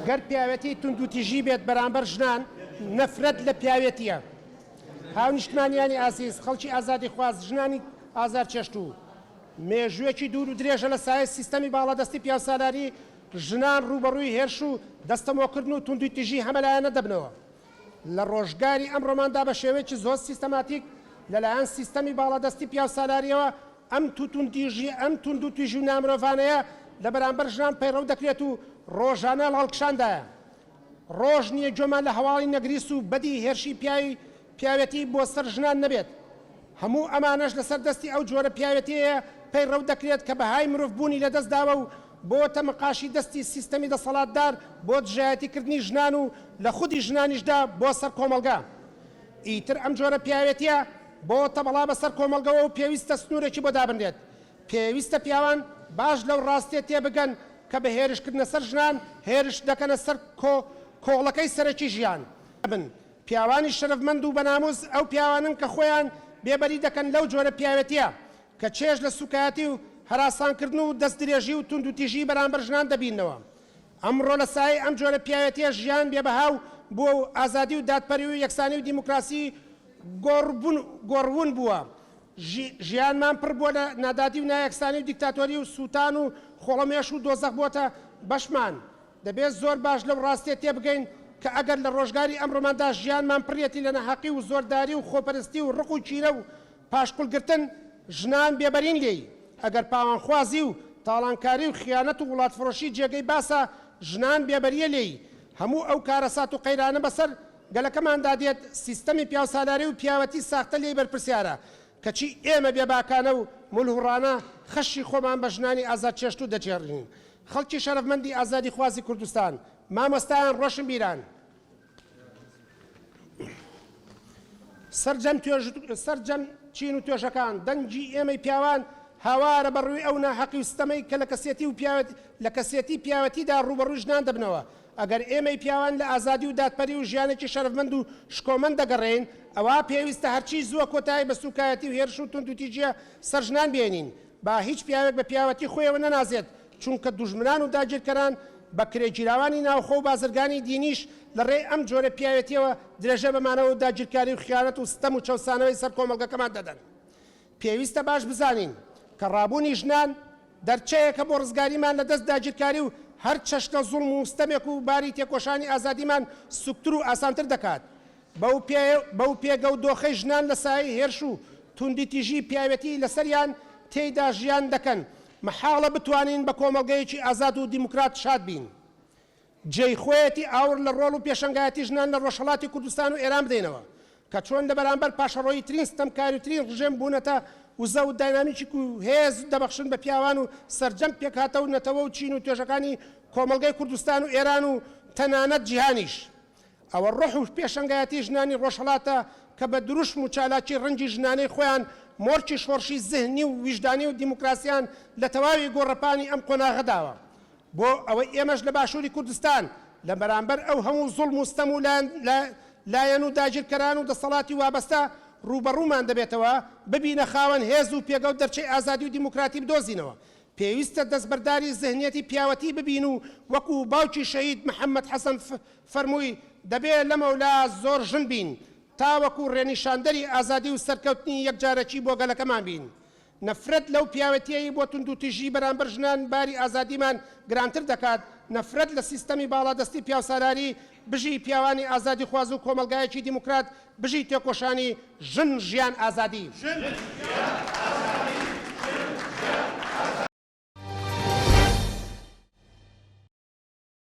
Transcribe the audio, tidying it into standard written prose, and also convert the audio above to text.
گەر پیاوەتی تونند و تیژی بێت بەرامبەر ژنان نەفرەت لە پیاوەتیە. هاو نیشتمانیانی ئازیز خەڵکی ئازادی خواست ژنانی ئازار چێشت و مێژوویەکی دوور و درێژە لە سایە سیستەمی باڵادەستی پیاوسالاری ژنان ڕوبەڕووی هێرش و دەستەمۆکردن و توندوی تیژی هەمەلایەنە دەبنەوە. لە ڕۆژگاری ئەمڕۆماندا بە شێوەیەکی زۆر سیستەماتیک لەلایەن سیستەمی باڵادەستی پیاوسالاریەوە ئەم تونند و تیژی و نامرۆڤانەیە لە بەرامبەر ژنان پەیڕەو دەکرێت و ڕۆژانە هەڵکشاندایە. ڕۆژ نییە گوێمان لە هەواڵی نەگریس و بەدی هێرشی پیاوەتی بۆ سەر ژنان نەبێت. هەموو ئەمانەش لەسەر دەستی ئەو جۆرە پیاوەتیەیە پەیڕەو دەکرێت کە بەهای مرۆڤ بوونی لەدەستداوە و بۆ تەمەقاشی دەستی سیستەمی دەسەڵاتدار بۆ دژایەتیکردنی ژنان و لە خودی ژنانیشدا بۆ سەر کۆمەڵگا. ئیتر ئەم جۆرە پیاوەتیە بۆ تەبەڵا بەسەر کۆمەڵگەوە و پێویستە سنوورێکی بۆ دابنرێت. پێویستە پیاوان باش لەو ڕاستیە تێبگەن کە بە هێرشکردنە سەر ژنان هێرش دەکەنە سەر کۆڵەکەی سەرەکی ژیان. پیاوانی شەرەفمەند و بەناموس ئەو پیاوانن کە خۆیان بێبەری دەکەن لەو جۆرە پیاوەتیە کە چێژ لە سوکایەتی و هەراسانکردن و دەستدرێژی و تونند و تیژی بەرامبەر ژنان دەبینەوە. ئەمڕۆ لە سایەی ئەم جۆرە پیاوەتیە ژیان بێبەها و بۆ ئازادی و دادپەروی و یەکسانی و دیموکراسی گۆڕبوون بووە. ژیانمان پڕ بووە لە نادادی و نایەکسانی و دیکتاتۆری و سووتان و خۆڵەمێش و دۆزەخ بووەتە بەشمان. دەبێت زۆر باش لەو ڕاستیە تێبگەین کە ئەگەر لە ڕۆژگاری ئەمڕۆماندا ژیانمان پڕێتی لە نەحەقی و زۆرداری و خۆپەرستی و ڕق و چیرە و پاشقولگرتن ژنان بێبەرین لێی. ئەگەر پاوانخوازی و تاڵانکاری و خیانەت و وڵاتفرۆشی جێگەی باسە ژنان بێبەریە لێی. هەموو ئەو کارەسات و قەیرانە بەسەر گەلەکەماندا دێت سیستەمی پیاوسالاری و پیاوەتی ساختە لێی بەرپرسیارە کەچی ئێمە بێباکانە و مولهوڕانە خەشی خۆمان بە ژنانی ئازاد چێشت و دەچێڕین. خەڵکی شەرەفمەندی ئازادی خوازی کوردستان، مامۆستایان ڕۆشن بیران، سەرجەم چین و توێژەکان دەنگی ئێمەی پیاوان هاوارە بەڕووی ئەو ناحەقی و ستەمەی کە لە کەسێتی پیاوەتیدا ڕوبەڕووی ژنان دەبنەوە. ئەگەر ئێمەی پیاوان لە ئازادی و دادپەری و ژیانێکی شەرەفمەند و شکۆمەند دەگەڕێن ئەوە پێویستە هەرچی زووە کۆتایی بە سوکایەتی و هێرش و تونند و تیژیە سەر ژنان بێنین. با هیچ پیاوێک بە پیاوەتی خۆیەوە نەنازێت چونکە دوژمنان و داگیرکەران بە کرێگیراوانی ناوخۆ و بازرگانی دینیش لە ڕێ ئەم جۆرە پیاوەتیەوە درێژە بەمانەوە و داگیرکاری و خیانەت و ستەم و چەوسانەوەی سەر کۆمەڵگەکەمان دەدەن. پێویستە باش بزانین کە ڕابوونی ژنان دەرچەیەکە بۆ ڕزگاریمان لە دەست داگیرکاری و هەر چەشنە زوڵم و ستەمێک و باری تێکۆشانی ئازادیمان سوکتر و ئاسانتر دەکات. بەو پێگە و دۆخەی ژنان لە سایەی هێرش و توندی تیژی پیاوەتی لەسەریان تێیدا ژیان دەکەن. مەحاڵە بتوانین بە کۆمەڵگەیەکی ئازاد و دیموکرات شاد بین. جێی خۆیەتی ئاور لە ڕۆڵ و پێشەنگایەتی ژنان لە ڕۆژهەڵاتی کوردستان و ئێران بدەینەوە کە چۆن لە بەرامبەر پاشەڕۆیی ترین ستەمکاری و ترین ڕژێم بوونەتە وزە و داینامیکی و هێز دەبەخشن بە پیاوان و سەرجەم پێکهاتە و نەتەوە و چین و توێژەکانی کۆمەڵگەی کوردستان و ئێران و تەنانەت جیهانیش. ئەوە ڕۆح و پێشەنگایەتی ژنانی ڕۆژهەڵاتە کە بە دروشم و چالاکی ڕەنگی ژنانەی خۆیان مۆرچی شۆڕشی زهنی و ویژدانی و دیموکراسیان لە تەواوی گۆڕەپانی ئەم قۆناغەداوە. بۆ ئەوەی ئێمەش لە باشووری کوردستان لە بەرامبەر ئەو هەموو زوڵم و ستەم و لایەن و داگیرکەران و دەسەڵاتی وابەستە ڕوبەڕوومان دەبێتەوە ببینە خاوەن هێز و پێگە و دەرچەی ئازادی و دیموکراتی بدۆزینەوە. پێویستە دەستبەرداری زەهنیەتی پیاوەتی ببین و وەکو باوکی شەهید محەممەد حەسەن فەرمووی دەبێت لەمەولا زۆر ژن بین تاوەکو ڕێنیشاندەری ئازادی و سەرکەوتنی یەکجارەکی بۆ گەلەکەمان بین. نەفرەت لەو پیاوەتیەی بۆ تونند و تیژی بەرامبەر ژنان باری ئازادیمان گرانتر دەکات. نەفرەت لە سیستەمی باڵادەستی پیاوسالاری بژی پیاوانی ئازادی خواز و کۆمەلگایەکی دیموکرات بژی تێکۆشانی ژن ژیان ئازادی.